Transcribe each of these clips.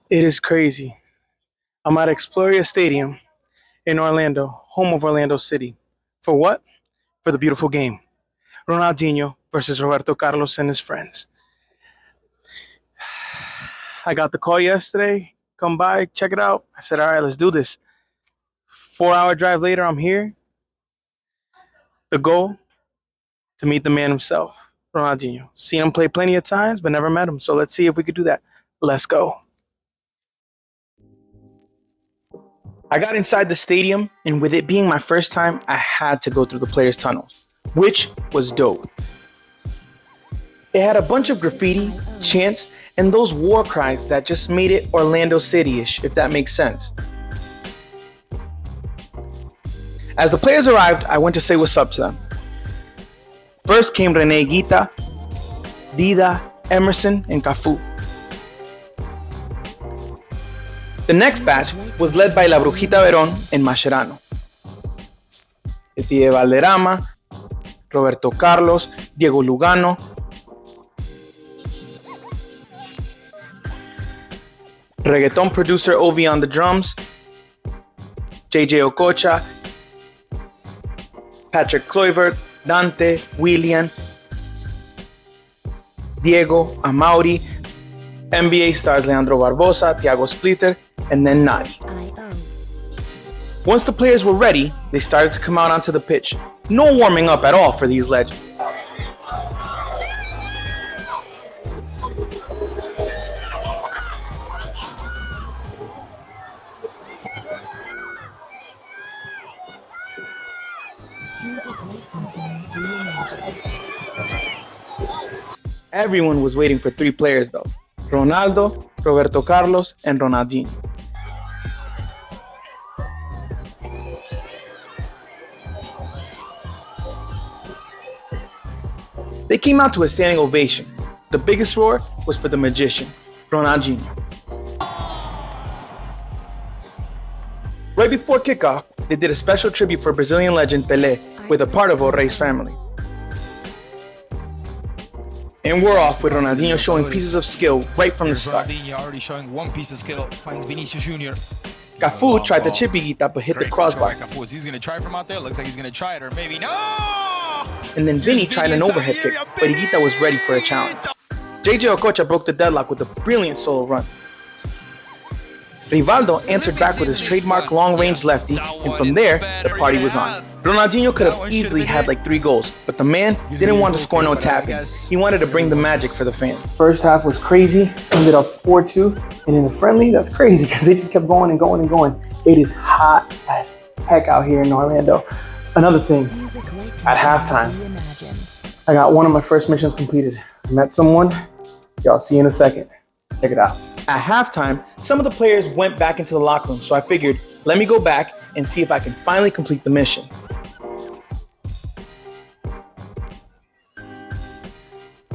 It is crazy. I'm at Exploria Stadium in Orlando, home of Orlando City. For what? For the beautiful game. Ronaldinho versus Roberto Carlos and his friends. I got the call yesterday. Come by, check it out. I said, all right, let's do this. 4-hour drive later, I'm here. The goal, to meet the man himself, Ronaldinho. Seen him play plenty of times, but never met him. So let's see if we could do that. Let's go. I got inside the stadium, and with it being my first time, I had to go through the players' tunnels, which was dope. It had a bunch of graffiti, chants, and those war cries that just made it Orlando City-ish, if that makes sense. As the players arrived, I went to say what's up to them. First came Rene Guita, Dida, Emerson, and Cafu. The next batch was led by La Brujita Verón and Mascherano. El Pibe Valderrama, Roberto Carlos, Diego Lugano, reggaeton producer Ovi on the drums, JJ Okocha, Patrick Kluivert, Dante, William, Diego Amauri, NBA stars Leandro Barbosa, Thiago Splitter, and then Nani. Once the players were ready, they started to come out onto the pitch. No warming up at all for these legends. Everyone was waiting for three players though: Ronaldo, Roberto Carlos, and Ronaldinho. They came out to a standing ovation. The biggest roar was for the magician, Ronaldinho. Right before kickoff, they did a special tribute for Brazilian legend Pelé with a part of O'Reilly's family. And we're off with Ronaldinho showing pieces of skill right from the start. Ronaldinho already showing one piece of skill, finds Vinicius Jr. Cafu tried the chippy guita but hit the crossbar. He's going to try from out there. Looks like he's going to try it, or maybe no! And then Vinny tried an overhead kick, but Higuita was ready for a challenge. JJ Okocha broke the deadlock with a brilliant solo run. Rivaldo answered back with his trademark long-range lefty, and from there, the party was on. Ronaldinho could have easily had like 3 goals, but the man didn't want to score no tap-ins. He wanted to bring the magic for the fans. First half was crazy, ended up 4-2, and in the friendly, that's crazy because they just kept going and going and going. It is hot as heck out here in Orlando. Another thing, at halftime, I got one of my first missions completed. I met someone, y'all see in a second. Check it out. At halftime, some of the players went back into the locker room, so I figured, let me go back and see if I can finally complete the mission.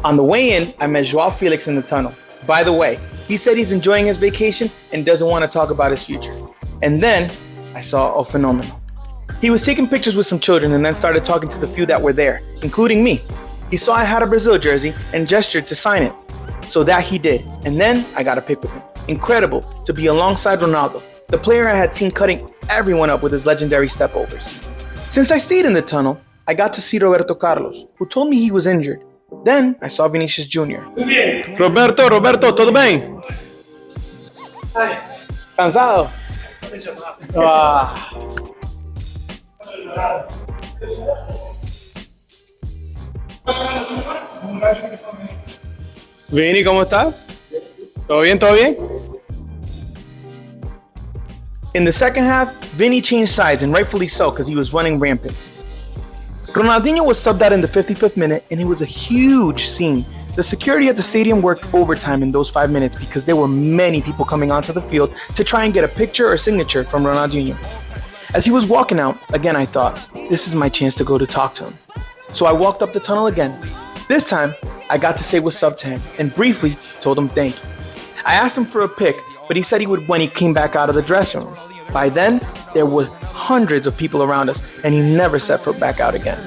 On the way in, I met Joao Felix in the tunnel. By the way, he said he's enjoying his vacation and doesn't want to talk about his future. And then, I saw a phenomenal. He was taking pictures with some children and then started talking to the few that were there, including me. He saw I had a Brazil jersey and gestured to sign it. So that he did, and then I got a pic with him. Incredible to be alongside Ronaldo, the player I had seen cutting everyone up with his legendary stepovers. Since I stayed in the tunnel, I got to see Roberto Carlos, who told me he was injured. Then I saw Vinicius Jr. Roberto, ¿todo bien? Cansado? Vini, ¿cómo estás? ¿Todo bien, todo bien? In the second half, Vinny changed sides, and rightfully so, because he was running rampant. Ronaldinho was subbed out in the 55th minute, and it was a huge scene. The security at the stadium worked overtime in those 5 minutes because there were many people coming onto the field to try and get a picture or signature from Ronaldinho. As he was walking out, again I thought, this is my chance to go to talk to him. So I walked up the tunnel again. This time, I got to say what's up to him and briefly told him thank you. I asked him for a pic, but he said he would when he came back out of the dressing room. By then, there were hundreds of people around us, and he never set foot back out again.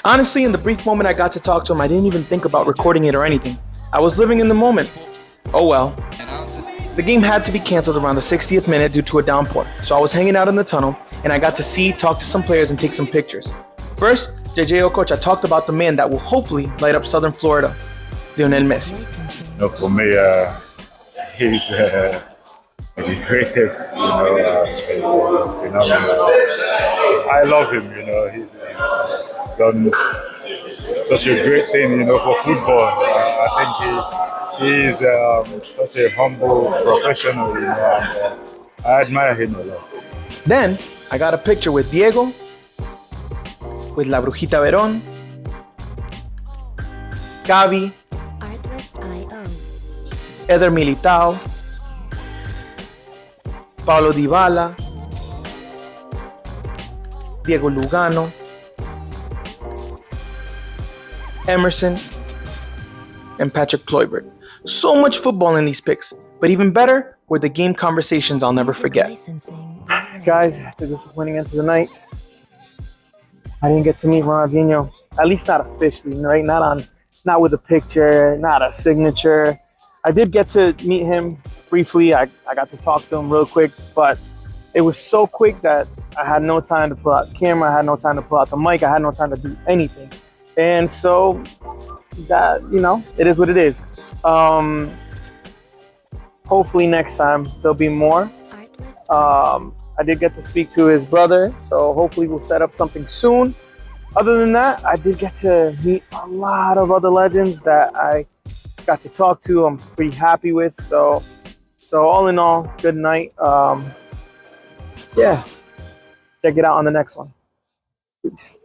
Honestly, in the brief moment I got to talk to him, I didn't even think about recording it or anything. I was living in the moment. Oh well. The game had to be canceled around the 60th minute due to a downpour, so I was hanging out in the tunnel and I got to see, talk to some players, and take some pictures. First, JJ Okocha talked about the man that will hopefully light up Southern Florida, Lionel Messi. For me, he's the greatest. He's phenomenal. I love him. He's done such a great thing. For football. I think he is such a humble professional. And I admire him a lot. Then I got a picture with Diego, with La Brujita Verón, Gabi, Eder Militao, Paulo Dybala, Diego Lugano, Emerson, and Patrick Kluivert. So much football in these pics, but even better were the game conversations I'll never forget. Guys, it's a disappointing end to the night. I didn't get to meet Ronaldinho, at least not officially, right? Not with a picture, not a signature. I did get to meet him briefly. I got to talk to him real quick, but it was so quick that I had no time to pull out the camera. I had no time to pull out the mic. I had no time to do anything. And so that, it is what it is. Hopefully next time there'll be more. I did get to speak to his brother, so hopefully we'll set up something soon. Other than that, I did get to meet a lot of other legends that I got to talk to. I'm pretty happy with. So all in all, good night. Check it out on the next one. Peace.